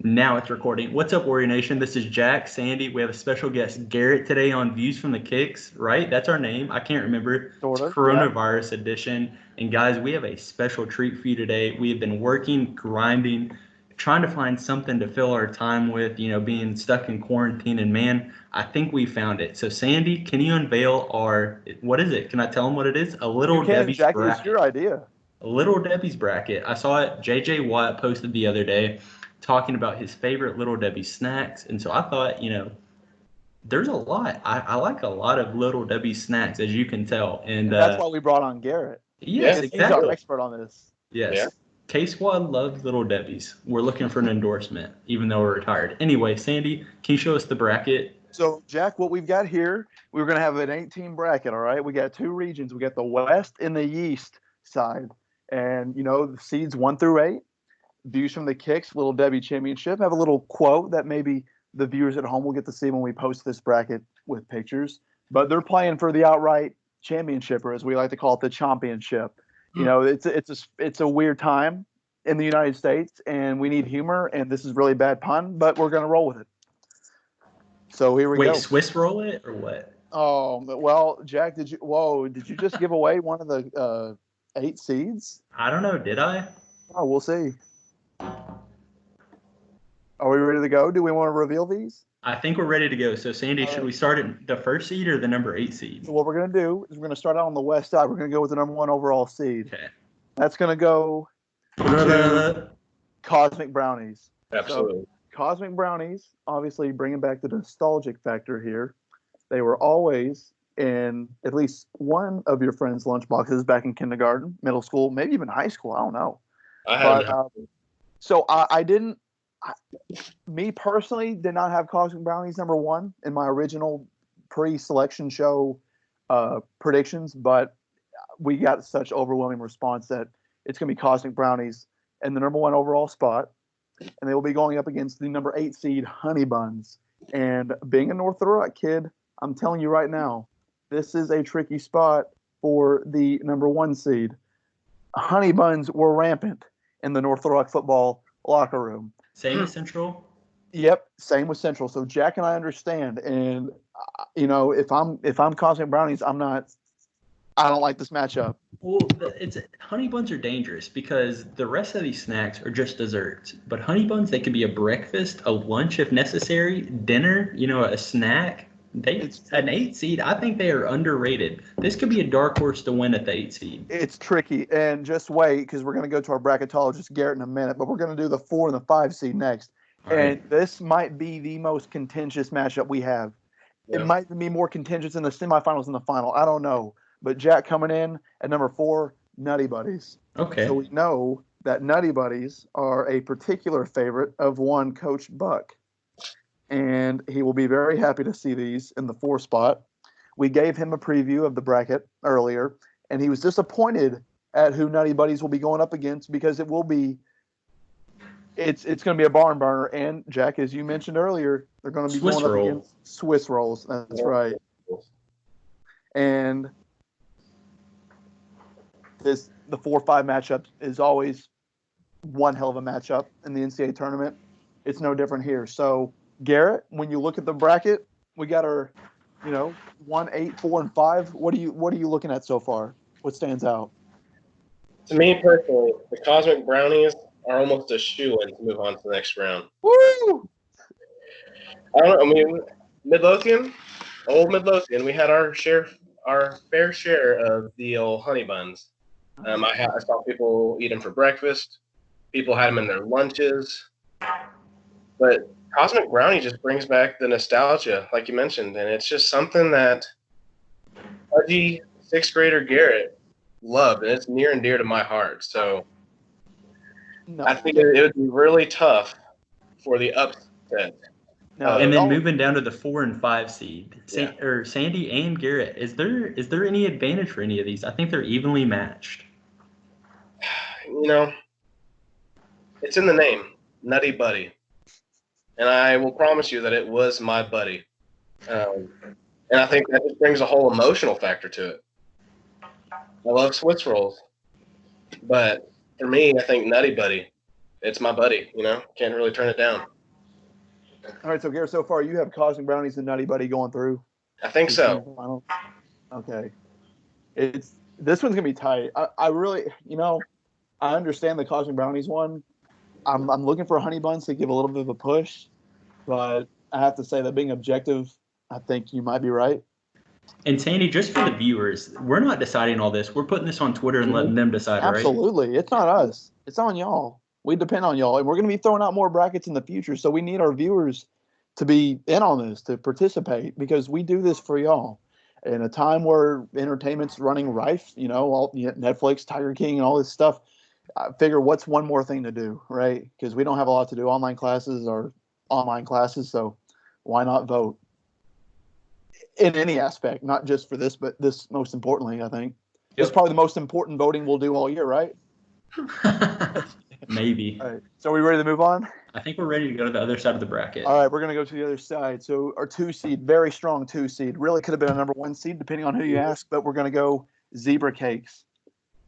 Now it's recording. What's up, Warrior Nation? This is Jack, Sandy. We have a special guest, Garrett, today on Views from the Kicks, right? That's our name. I can't remember. Sort of, it's coronavirus edition. And guys, we have a special treat for you today. We have been working, grinding, trying to find something to fill our time with, being stuck in quarantine. And man, I think we found it. So Sandy, can you unveil what is it? Can I tell them what it is? A Little Debbie's Jackie, bracket. it's your idea. A Little Debbie's bracket. I saw it. JJ Watt posted the other day talking about his favorite Little Debbie snacks. And so I thought, there's a lot. I like a lot of Little Debbie snacks, as you can tell. And that's why we brought on Garrett. Yes, He's exactly. our expert on this. Yes. Yeah. K-Squad loves Little Debbie's. We're looking for an endorsement, even though we're retired. Anyway, Sandy, can you show us the bracket? So, Jack, what we've got here, we're going to have an 8-team bracket, all right? We got two regions. We got the West and the East side. And, the seeds 1 through 8. Views from the Kicks, Little Debbie Championship. I have a little quote that maybe the viewers at home will get to see when we post this bracket with pictures. But they're playing for the outright championship, or as we like to call it, the championship. It's a weird time in the United States, and we need humor. And this is really bad pun, but we're going to roll with it. So here we go. Wait, Swiss roll it or what? Oh well, Jack, did you just give away one of the 8 seeds? I don't know. Did I? Oh, we'll see. Are we ready to go? Do we want to reveal these? I think we're ready to go. So, Sandy, should we start at the first seed or the number 8 seed? So what we're going to do is we're going to start out on the west side. We're going to go with the number 1 overall seed. Okay. That's going to go to Cosmic Brownies. Absolutely. So, Cosmic Brownies, obviously bringing back the nostalgic factor here. They were always in at least one of your friends' lunchboxes back in kindergarten, middle school, maybe even high school. I don't know. So me personally did not have Cosmic Brownies number 1 in my original pre-selection show predictions, but we got such overwhelming response that it's going to be Cosmic Brownies in the number 1 overall spot, and they will be going up against the number 8 seed Honey Buns. And being a North Little Rock kid, I'm telling you right now, this is a tricky spot for the number 1 seed. Honey Buns were rampant in the North Little Rock football locker room. Same as Central? Yep, same with Central. So Jack and I understand. And if I'm Cosmic Brownies, I don't like this matchup. Well, Honey Buns are dangerous because the rest of these snacks are just desserts. But Honey Buns, they can be a breakfast, a lunch if necessary, dinner, a snack. An 8 seed, I think they are underrated. This could be a dark horse to win at the 8 seed. It's tricky, and just wait because we're going to go to our bracketologist Garrett in a minute, but we're going to do the 4 and the 5 seed next. All right. This might be the most contentious matchup we have. Yeah. It might be more contentious in the semifinals than the final. I don't know, but Jack coming in at number 4, Nutty Buddies. Okay. So we know that Nutty Buddies are a particular favorite of one Coach Buck. And he will be very happy to see these in the 4 spot. We gave him a preview of the bracket earlier, and he was disappointed at who Nutty Buddies will be going up against because it's going to be a barn burner. And Jack, as you mentioned earlier, they're going to be going up against Swiss rolls. That's right. And the 4-5 matchup is always one hell of a matchup in the NCAA tournament. It's no different here. So, Garrett, when you look at the bracket, we got our, 1, 8, 4, and 5. What are you looking at so far? What stands out? To me personally, the Cosmic Brownies are almost a shoo-in to move on to the next round. Woo! Midlothian, we had our fair share of the old Honey Buns. I saw people eat them for breakfast. People had them in their lunches. But Cosmic Brownie just brings back the nostalgia, like you mentioned, and it's just something that pudgy 6th grader Garrett loved, and it's near and dear to my heart. So I think it would be really tough for the upset. And then moving down to the 4 and 5 seed, Sandy and Garrett, is there any advantage for any of these? I think they're evenly matched. It's in the name, Nutty Buddy. And I will promise you that it was my buddy. And I think that just brings a whole emotional factor to it. I love Swiss rolls. But for me, I think Nutty Buddy, it's my buddy, can't really turn it down. All right, so Garrett, so far you have Cosmic Brownies and Nutty Buddy going through. I think so. Finals. Okay. This one's gonna be tight. I really, I understand the Cosmic Brownies one. I'm looking for Honey Buns to give a little bit of a push, but I have to say that being objective, I think you might be right. And Sandy, just for the viewers, we're not deciding all this. We're putting this on Twitter and letting them decide, right? Absolutely. It's not us. It's on y'all. We depend on y'all. And we're going to be throwing out more brackets in the future. So we need our viewers to be in on this, to participate, because we do this for y'all. In a time where entertainment's running rife, all Netflix, Tiger King, and all this stuff, I figure what's one more thing to do, right? Because we don't have a lot to do. Online classes or online classes. So why not vote? In any aspect, not just for this, but this most importantly, I think. It's probably the most important voting we'll do all year, right? Maybe. All right. So are we ready to move on? I think we're ready to go to the other side of the bracket. All right, we're going to go to the other side. So our 2 seed, very strong 2 seed, really could have been a number 1 seed, depending on who you ask, but we're going to go zebra cakes.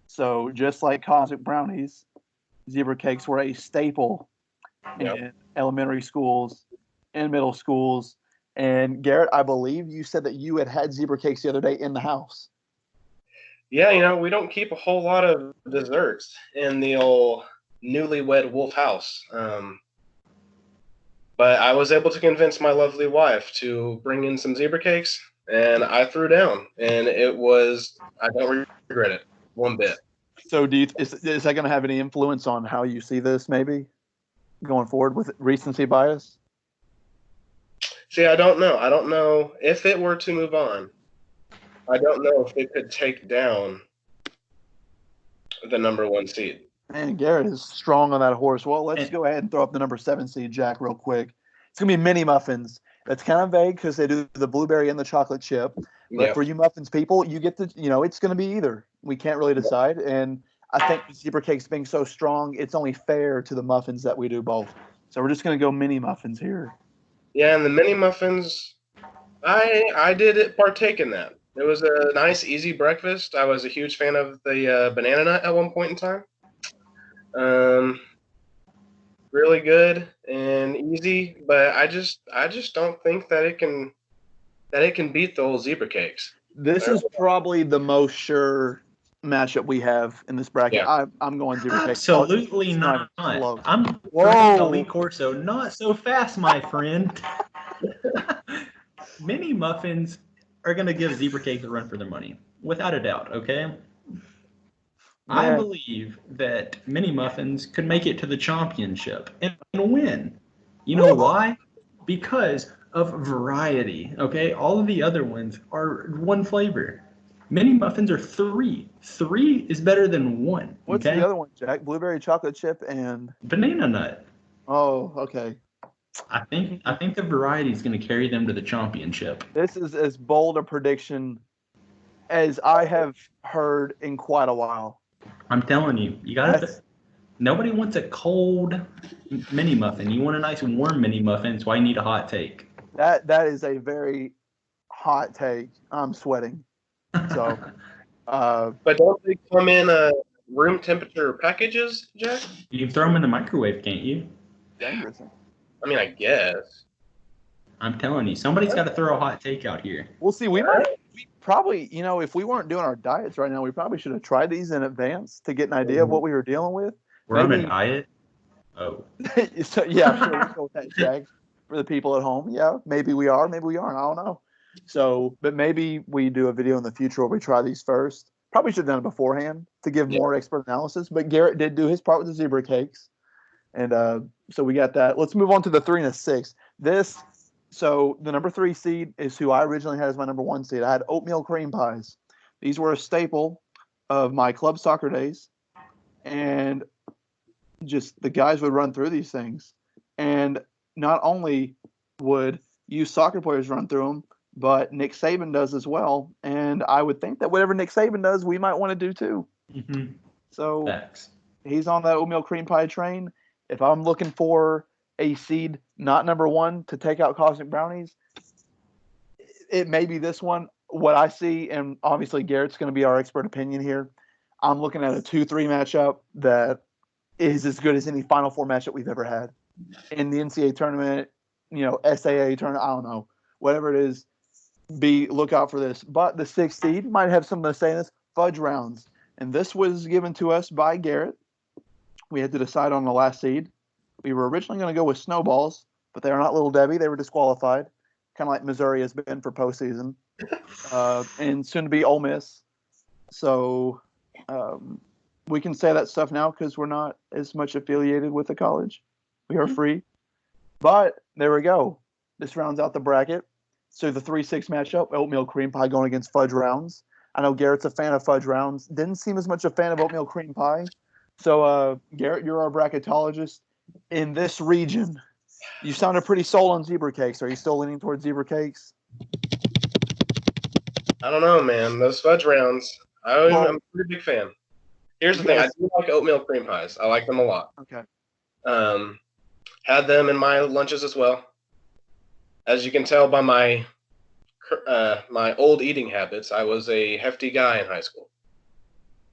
So just like Cosmic Brownies, zebra cakes were a staple in elementary schools and middle schools. And Garrett, I believe you said that you had zebra cakes the other day in the house. Yeah, we don't keep a whole lot of desserts in the old newlywed Wolf house. But I was able to convince my lovely wife to bring in some zebra cakes, and I threw down. And I don't regret it one bit. So is that going to have any influence on how you see this maybe going forward with recency bias? See, I don't know. I don't know if it were to move on. I don't know if it could take down the number 1 seed. Man, Garrett is strong on that horse. Well, let's go ahead and throw up the number 7 seed, Jack, real quick. It's going to be mini muffins. That's kind of vague because they do the blueberry and the chocolate chip. But for you muffins people, you get to, it's going to be either. We can't really decide. And I think zebra cakes being so strong, it's only fair to the muffins that we do both. So we're just going to go mini muffins here. Yeah, and the mini muffins, I did partake in that. It was a nice, easy breakfast. I was a huge fan of the banana nut at one point in time. Really good and easy, but I just don't think that it can beat the old zebra cakes. This is probably the most sure matchup we have in this bracket. Yeah. I'm going zebra cakes. Absolutely not. I'm Lee Corso. Not so fast, my friend. Mini muffins are going to give zebra cakes a run for their money, without a doubt. Okay. Yeah. I believe that mini muffins could make it to the championship and win. You know why? Because of variety. Okay, all of the other ones are one flavor. Mini muffins are 3. 3 is better than 1. What's the other one, Jack? Blueberry chocolate chip and banana nut. Oh, okay. I think the variety is going to carry them to the championship. This is as bold a prediction as I have heard in quite a while. I'm telling you, nobody wants a cold mini muffin. You want a nice warm mini muffin. That's why you need a hot take. That is a very hot take. I'm sweating. So, but don't they come in room temperature packages, Jack? You can throw them in the microwave, can't you? Yeah. I mean, I guess. I'm telling you, somebody's got to throw a hot take out here. We'll see. We probably, if we weren't doing our diets right now, we probably should have tried these in advance to get an idea of what we were dealing with. We're on a diet? Oh. So, yeah, sure. We'll go with that, Jack. For the people at home, yeah, maybe we are, maybe we aren't. I don't know. So, but maybe we do a video in the future where we try these first. Probably should have done it beforehand to give more expert analysis. But Garrett did do his part with the zebra cakes. And so we got that. Let's move on to the 3 and a 6. So the number 3 seed is who I originally had as my number 1 seed. I had oatmeal cream pies. These were a staple of my club soccer days. And just the guys would run through these things. And not only would you soccer players run through them, but Nick Saban does as well. And I would think that whatever Nick Saban does, we might want to do too. Mm-hmm. So Facts. He's on that oatmeal cream pie train. If I'm looking for a seed, not number 1, to take out Cosmic Brownies, it may be this one. What I see, and obviously Garrett's going to be our expert opinion here, I'm looking at a 2-3 matchup that is as good as any Final Four matchup we've ever had. In the NCAA tournament, SAA tournament. I don't know, whatever it is. Look out for this. But the 6th seed might have something to say in this. Fudge rounds, and this was given to us by Garrett. We had to decide on the last seed. We were originally going to go with snowballs, but they are not Little Debbie. They were disqualified, kind of like Missouri has been for postseason, and soon to be Ole Miss. So we can say that stuff now because we're not as much affiliated with the college. We are free. But there we go. This rounds out the bracket. So the 3-6 matchup, oatmeal cream pie going against fudge rounds. I know Garrett's a fan of fudge rounds. Didn't seem as much a fan of oatmeal cream pie. So, Garrett, you're our bracketologist in this region. You sounded pretty sold on zebra cakes. Are you still leaning towards zebra cakes? I don't know, man. Those fudge rounds, I'm a pretty big fan. Here's the thing. I do like oatmeal cream pies. I like them a lot. Okay. Had them in my lunches as well. As you can tell by my old eating habits, I was a hefty guy in high school.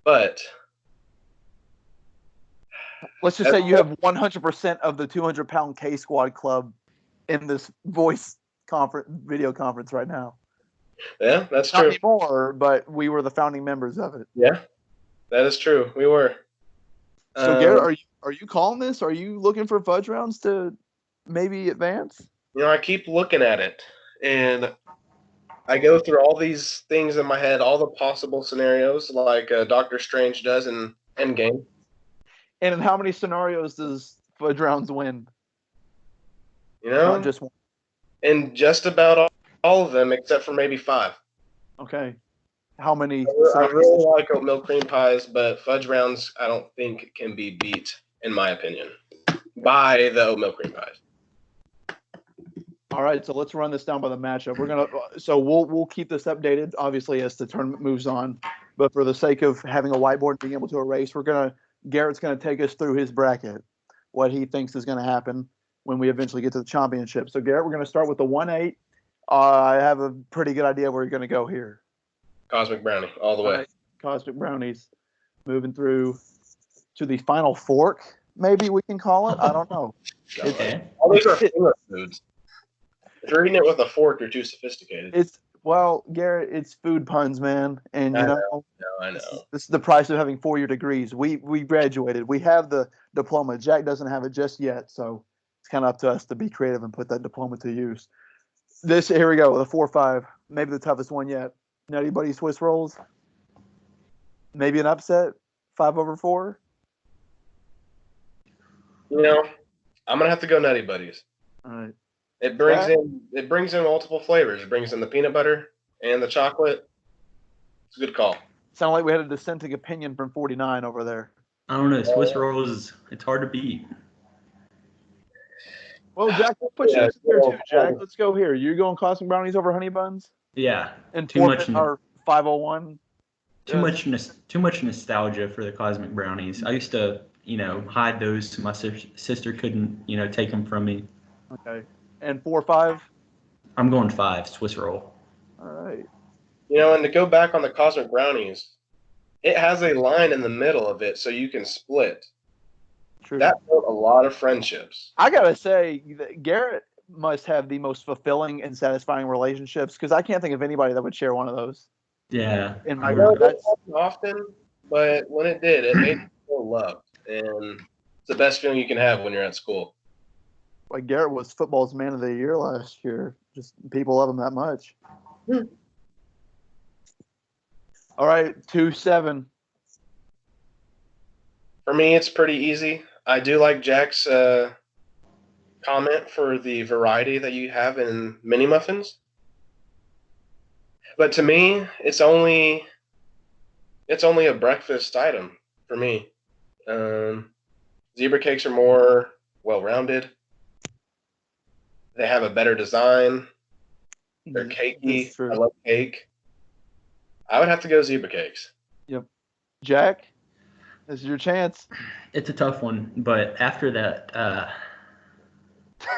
But let's just say you have 100% of the 200-pound K Squad club in this video conference right now. Yeah, that's Not true. anymore, but we were the founding members of it. Yeah, that is true. We were. So, Garrett, are you calling this? Are you looking for fudge rounds to maybe advance? I keep looking at it, and I go through all these things in my head, all the possible scenarios, like Doctor Strange does in Endgame. And in how many scenarios does fudge rounds win? Not just one. In just about all of them, except for maybe 5. Okay. How many? I really like oatmeal cream pies, but fudge rounds I don't think can be beat, in my opinion, by the oatmeal cream pies. All right, so let's run this down by the matchup. We'll keep this updated, obviously, as the tournament moves on. But for the sake of having a whiteboard and being able to erase, Garrett's gonna take us through his bracket, what he thinks is gonna happen when we eventually get to the championship. So Garrett, we're gonna start with the 1-8. I have a pretty good idea where you're gonna go here. Cosmic Brownie, all the way. Right. Cosmic Brownies, moving through to the final fork. Maybe we can call it. I don't know. Okay. All these are finger foods. If you're eating it with a fork, you're too sophisticated. Garrett, it's food puns, man. And I know. This is the price of having 4-year degrees. We graduated. We have the diploma. Jack doesn't have it just yet, so it's kind of up to us to be creative and put that diploma to use. Here we go, the 4-5, maybe the toughest one yet. Nutty Buddy Swiss rolls. Maybe an upset, 5/4. I'm gonna have to go Nutty Buddies. All right. It brings in multiple flavors. It brings in the peanut butter and the chocolate. It's a good call. Sound like we had a dissenting opinion from 49 over there. I don't know. Swiss rolls, it's hard to beat. Well, Jack, we'll put you here too, Jack. Let's go here. You going Cosmic Brownies over Honey Buns? Yeah. And too much our 501. Too much nostalgia for the Cosmic Brownies. I used to, hide those so my sister couldn't, take them from me. Okay. And 4-5? I'm going 5, Swiss roll. All right. And to go back on the Cosmic Brownies, it has a line in the middle of it so you can split. True. That built a lot of friendships. I gotta say, Garrett must have the most fulfilling and satisfying relationships because I can't think of anybody that would share one of those. Yeah. I know that's often, but when it did, it made me feel loved, and it's the best feeling you can have when you're at school. Like Garrett was football's man of the year last year. Just people love him that much. All right, 2-7. For me, it's pretty easy. I do like Jack's comment for the variety that you have in mini muffins. But to me, it's only a breakfast item for me. Zebra cakes are more well-rounded. They have a better design. They're cakey. I love cake. I would have to go zebra cakes. Yep. Jack, this is your chance. It's a tough one, but after that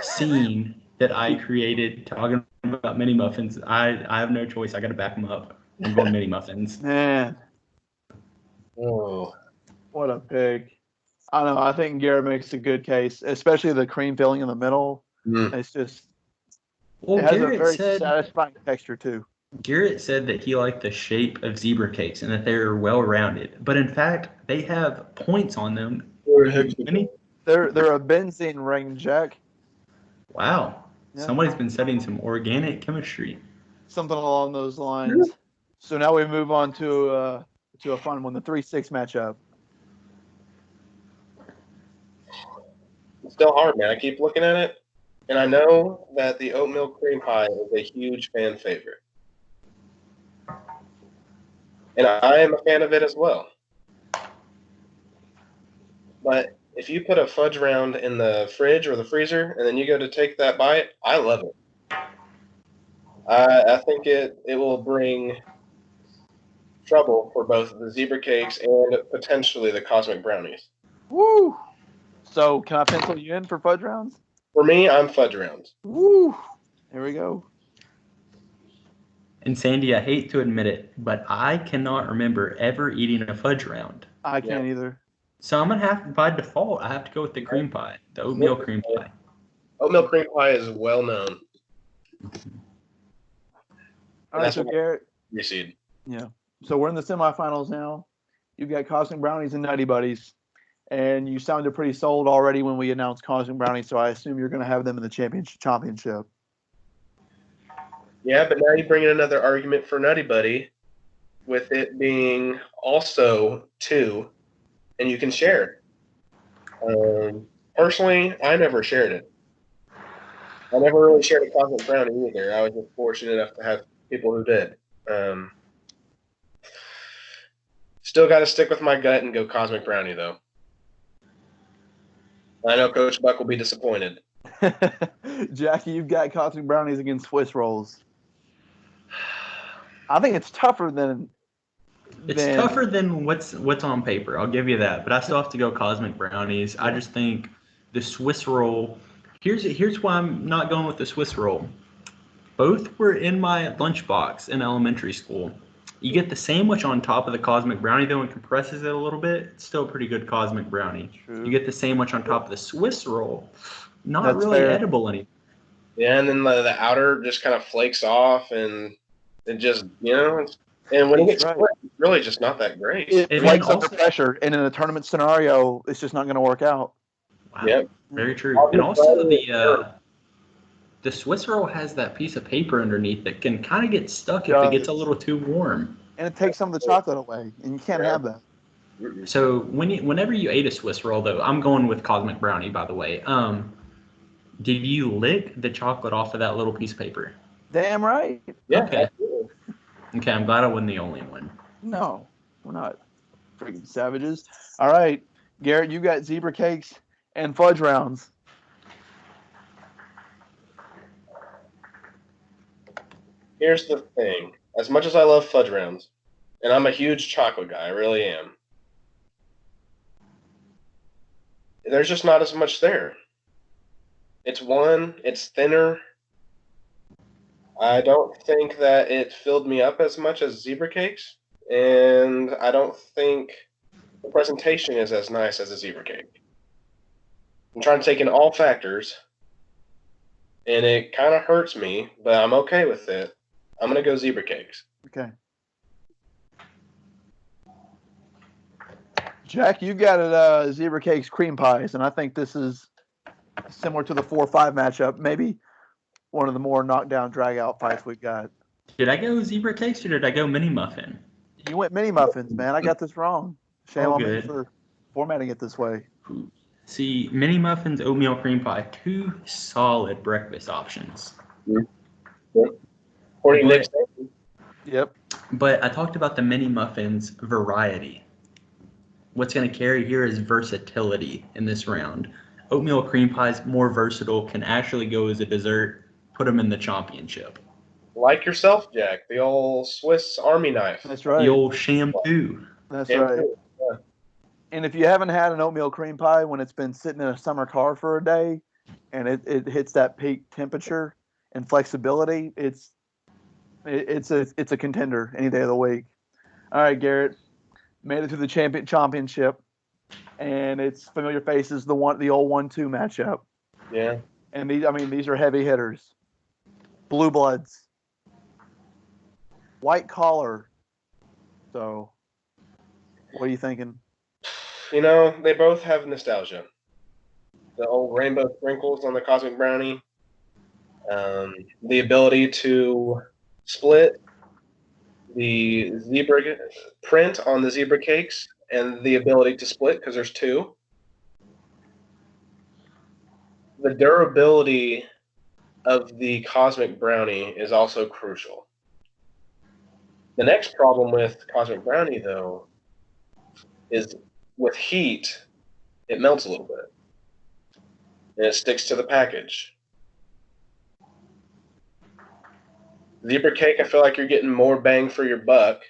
scene that I created talking about mini muffins, I have no choice. I got to back them up. I'm going mini muffins. Man. Oh. What a pick. I don't know. I think Garrett makes a good case, especially the cream filling in the middle. It's just Well, it has a very satisfying texture too. Garrett said that he liked the shape of zebra cakes and that they're well-rounded. But in fact, they have points on them. They're a benzene ring, Jack. Wow. Yeah. Somebody's been studying some organic chemistry. Something along those lines. So now we move on to a fun one, the 3-6 matchup. It's still hard, man. I keep looking at it, and I know that the oatmeal cream pie is a huge fan favorite. And I am a fan of it as well. But if you put a fudge round in the fridge or the freezer and then you go to take that bite, I love it. I think it will bring trouble for both the zebra cakes and potentially the cosmic brownies. Woo! So can I pencil you in for fudge rounds? For me, I'm fudge rounds. Woo! Here we go. And Sandy, I hate to admit it, but I cannot remember ever eating a fudge round. I can't either. So I'm going to have, by default, I have to go with the cream pie, the oatmeal cream pie. Oatmeal cream pie is well known. All right, so Garrett. Reseed. Yeah. So we're in the semifinals now. You've got Cosmic Brownies and Nutty Buddies. And you sounded pretty sold already when we announced Cosmic Brownies, so I assume you're going to have them in the championship. Yeah, but now you bring in another argument for Nutty Buddy, with it being also 2, and you can share it. Personally, I never shared it. I never really shared a Cosmic Brownie either. I was just fortunate enough to have people who did. Still got to stick with my gut and go Cosmic Brownie, though. I know Coach Buck will be disappointed. Jackie, you've got Cosmic Brownies against Swiss Rolls. I think it's tougher than. It's tougher than what's on paper. I'll give you that, but I still have to go Cosmic Brownies. I just think the Swiss roll. Here's why I'm not going with the Swiss roll. Both were in my lunchbox in elementary school. You get the sandwich on top of the Cosmic Brownie, though, and compresses it a little bit. It's still a pretty good Cosmic Brownie. True. You get the sandwich on top of the Swiss roll. Not really edible anymore. Yeah, and then the outer just kind of flakes off, and it just, and when it gets split, it's really just not that great. It flakes under pressure, and in a tournament scenario, it's just not going to work out. Wow. Yep. Very true. And also the Swiss roll has that piece of paper underneath that can kind of get stuck if it gets a little too warm. And it takes some of the chocolate away, and you can't have that. So whenever you ate a Swiss roll, though, I'm going with Cosmic Brownie, by the way. Did you lick the chocolate off of that little piece of paper? Damn right. Yeah. Okay. Okay, I'm glad I wasn't the only one. No, we're not freaking savages. All right, Garrett, you got zebra cakes and fudge rounds. Here's the thing. As much as I love fudge rounds, and I'm a huge chocolate guy, I really am, there's just not as much there. It's thinner. I don't think that it filled me up as much as zebra cakes, and I don't think the presentation is as nice as a zebra cake. I'm trying to take in all factors, and it kind of hurts me, but I'm okay with it. I'm going to go zebra cakes. Okay. Jack, you got it, zebra cakes, cream pies, and I think this is similar to the 4-5 matchup. Maybe one of the more knockdown, drag-out fights we got. Did I go zebra cakes or did I go mini muffin? You went mini muffins, man. I got this wrong. Shame on me for formatting it this way. See, mini muffins, oatmeal cream pie, 2 solid breakfast options. Yep. But I talked about the mini muffins variety. What's going to carry here is versatility in this round. Oatmeal cream pie is more versatile, can actually go as a dessert, put them in the championship. Like yourself, Jack, the old Swiss Army knife. That's right. The old shampoo. That's right. Yeah. And if you haven't had an oatmeal cream pie when it's been sitting in a summer car for a day and it hits that peak temperature and flexibility, it's a contender any day of the week. All right, Garrett, made it to the championship, and it's familiar faces, the old 1-2 matchup. Yeah. And these are heavy hitters. Blue bloods. White collar. So, what are you thinking? They both have nostalgia. The old rainbow sprinkles on the Cosmic Brownie, the ability to split the zebra print on the zebra cakes, and the ability to split because there's two. The durability of the Cosmic Brownie is also crucial. The next problem with Cosmic Brownie, though, is with heat, it melts a little bit. And it sticks to the package. Zebra cake, I feel like you're getting more bang for your buck.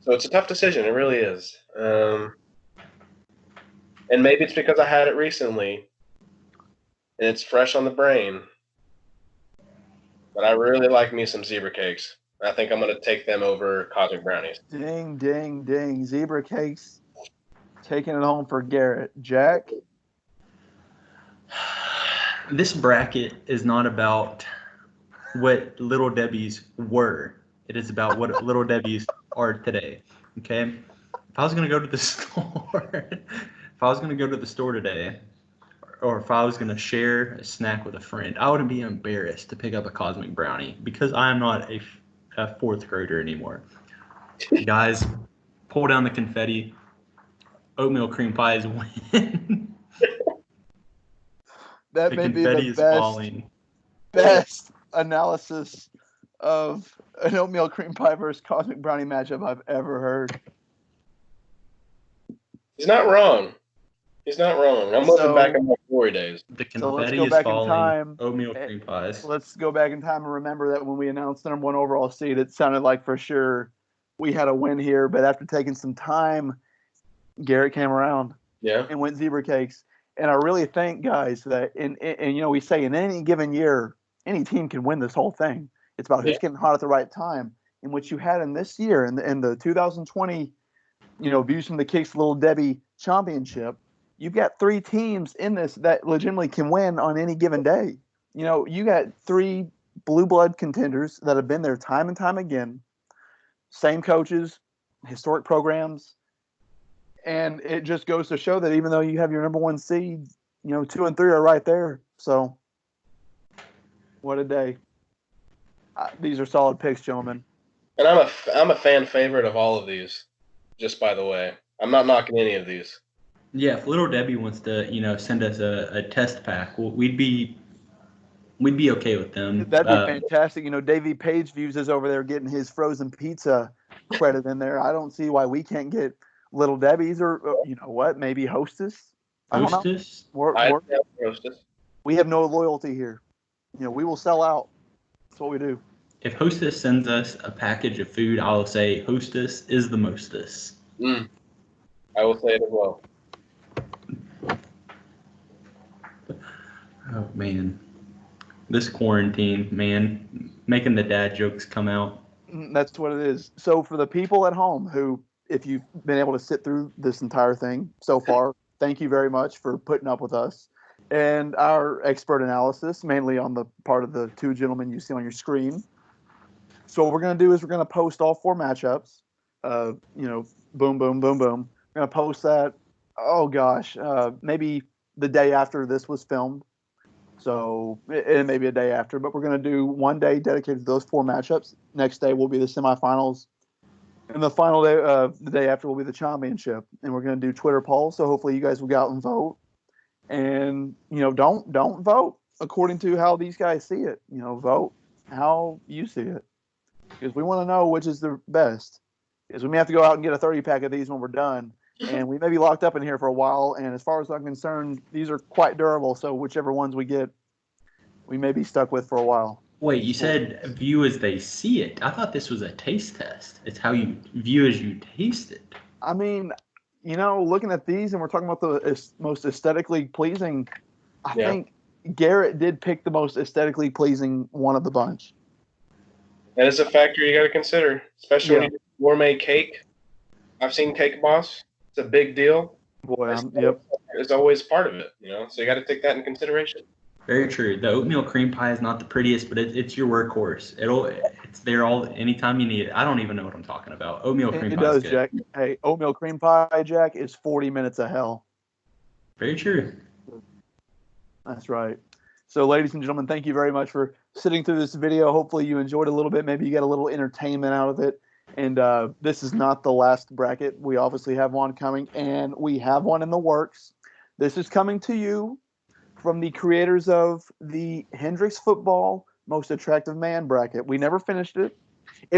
So it's a tough decision. It really is. And maybe it's because I had it recently and it's fresh on the brain. But I really like me some zebra cakes. I think I'm going to take them over Cosmic Brownies. Ding, ding, ding. Zebra cakes taking it home for Garrett. Jack? This bracket is not about what Little Debbie's were. It is about what Little Debbie's are today. Okay? If I was going to go to the store, today, or if I was going to share a snack with a friend, I wouldn't be embarrassed to pick up a Cosmic Brownie because I am not a fourth grader anymore. Guys, pull down the confetti. Oatmeal cream pies win. That The may be confetti the is falling. best analysis of an oatmeal cream pie versus Cosmic Brownie matchup I've ever heard. He's not wrong. I'm looking back at my glory days. The So let's confetti go is back in falling. time. Oatmeal cream pies. Let's go back in time and remember that when we announced the number one overall seed, it sounded like for sure we had a win here. But after taking some time, Garrett came around and went zebra cakes. And I really think, guys, that we say in any given year, any team can win this whole thing. It's about who's getting hot at the right time. And what you had in this year, in the 2020, Views from the Kicks Little Debbie Championship, you've got three teams in this that legitimately can win on any given day. You got three blue blood contenders that have been there time and time again, same coaches, historic programs, and it just goes to show that even though you have your number one seed, 2 and 3 are right there. So, what a day! These are solid picks, gentlemen. And I'm a fan favorite of all of these. Just by the way, I'm not knocking any of these. Yeah, if Little Debbie wants to, send us a test pack, we'd be okay with them. That'd be fantastic. Davey Page Views is over there getting his frozen pizza credit in there. I don't see why we can't get Little Debbie's or maybe Hostess. Hostess? Hostess. We have no loyalty here. We will sell out. That's what we do. If Hostess sends us a package of food, I'll say Hostess is the mostest. I will say it as well. Oh, man. This quarantine, man, making the dad jokes come out. That's what it is. So for the people at home who, if you've been able to sit through this entire thing so far, thank you very much for putting up with us. And our expert analysis, mainly on the part of the two gentlemen you see on your screen. So what we're going to do is we're going to post all 4 matchups. Boom, boom, boom, boom. We're going to post that, maybe the day after this was filmed. So it may be a day after, but we're going to do one day dedicated to those 4 matchups. Next day will be the semifinals. And the final day, the day after will be the championship. And we're going to do Twitter polls. So hopefully you guys will go out and vote. And, don't vote according to how these guys see it. Vote how you see it. Because we want to know which is the best. Because we may have to go out and get a 30-pack of these when we're done. And we may be locked up in here for a while. And as far as I'm concerned, these are quite durable. So whichever ones we get, we may be stuck with for a while. Wait, you said view as they see it. I thought this was a taste test. It's how you view as you taste it. I mean, looking at these and we're talking about the most aesthetically pleasing, I think Garrett did pick the most aesthetically pleasing one of the bunch. That is a factor you got to consider, especially when you do gourmet cake. I've seen Cake Boss. It's a big deal. Boy, yep. is always part of it, so you got to take that in consideration. Very true. The oatmeal cream pie is not the prettiest, but it's your workhorse. It's there anytime you need it. I don't even know what I'm talking about. Oatmeal cream It pie is does, good. Jack. Hey, oatmeal cream pie, Jack, is 40 minutes of hell. Very true. That's right. So, ladies and gentlemen, thank you very much for sitting through this video. Hopefully you enjoyed a little bit. Maybe you got a little entertainment out of it. And this is not the last bracket. We obviously have one coming, and we have one in the works. This is coming to you from the creators of the Hendrix Football Most Attractive Man bracket. We never finished it.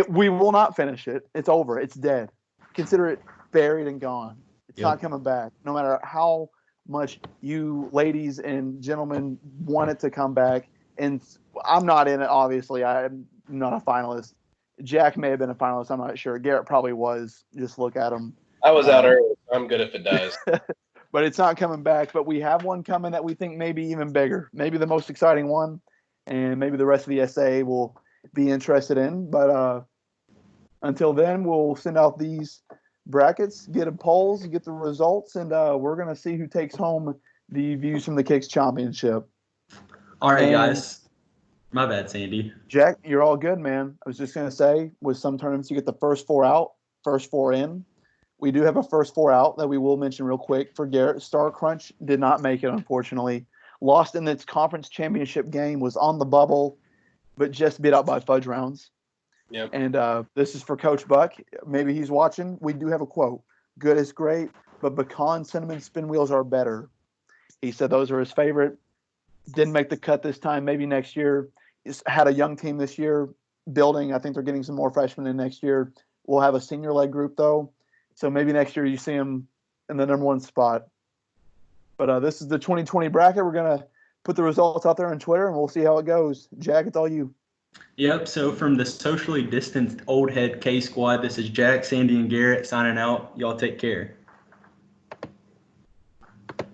We will not finish it. It's over. It's dead. Consider it buried and gone. It's not coming back. No matter how much you ladies and gentlemen want it to come back. And I'm not in it, obviously. I'm not a finalist. Jack may have been a finalist. I'm not sure. Garrett probably was. Just look at him. I was out early. I'm good if it does. But it's not coming back. But we have one coming that we think may be even bigger. Maybe the most exciting one. And maybe the rest of the SA will be interested in. But until then, we'll send out these brackets, get a polls, get the results, and we're going to see who takes home the Views from the Kicks Championship. All right, guys. My bad, Sandy. Jack, you're all good, man. I was just going to say, with some tournaments, you get the first 4 out, first 4 in. We do have a first 4 out that we will mention real quick for Garrett. Star Crunch did not make it, unfortunately. Lost in its conference championship game, was on the bubble, but just beat out by fudge rounds. Yep. And this is for Coach Buck. Maybe he's watching. We do have a quote. Good is great, but pecan cinnamon spin wheels are better. He said those are his favorite. Didn't make the cut this time. Maybe next year. He's had a young team this year building. I think they're getting some more freshmen in next year. We'll have a senior leg group, though. So maybe next year you see him in the number 1 spot. But this is the 2020 bracket. We're going to put the results out there on Twitter, and we'll see how it goes. Jack, it's all you. Yep, so from the socially distanced old head K squad, this is Jack, Sandy, and Garrett signing out. Y'all take care.